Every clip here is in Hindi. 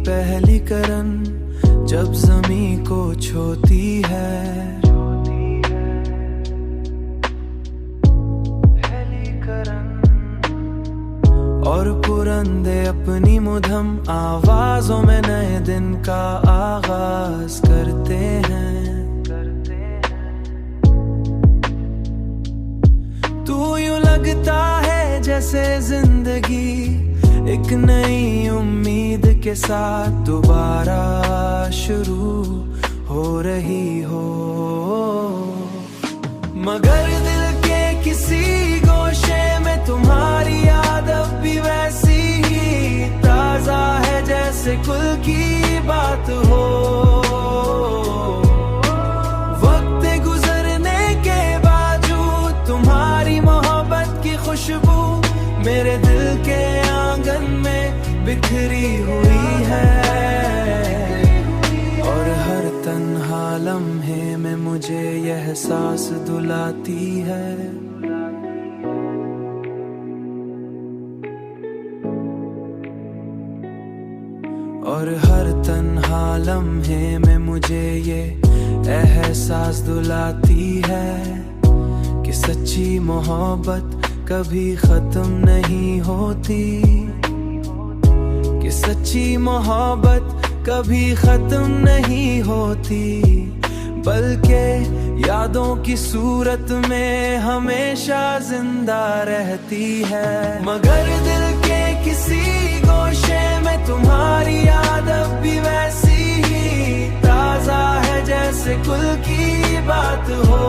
पहली करन जब ज़मीं को छूती है, और पुरंदे अपनी मुधम आवाजों में नए दिन का आगाज करते हैं। तू यूं लगता है जैसे जिंदगी एक नई उम्मीद के साथ दोबारा शुरू हो रही हो, मगर दिल के किसी गोशे में तुम्हारी याद अब भी वैसी ही ताजा है जैसे कुल की बात हो। वक्त गुजरने के बावजूद तुम्हारी मोहब्बत की खुशबू मेरे दिल के आंगन में बिखरी हुई है, और हर तन्हा लम्हे में मुझे यह एहसास दुलाती है। और हर तन्हा लम्हे में मुझे ये एहसास दुलाती है कि सच्ची मोहब्बत कभी खत्म नहीं होती, कि सच्ची मोहब्बत कभी खत्म नहीं होती, बल्कि यादों की सूरत में हमेशा जिंदा रहती है। मगर दिल के किसी गोशे में तुम्हारी याद अब भी वैसी ही ताजा है जैसे कुल की बात हो।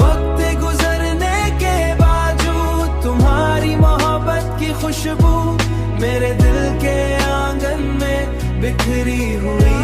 वक्त गुजरने के बावजूद तुम्हारी मोहब्बत की खुशबू मेरे दिल के आंगन में बिखरी हुई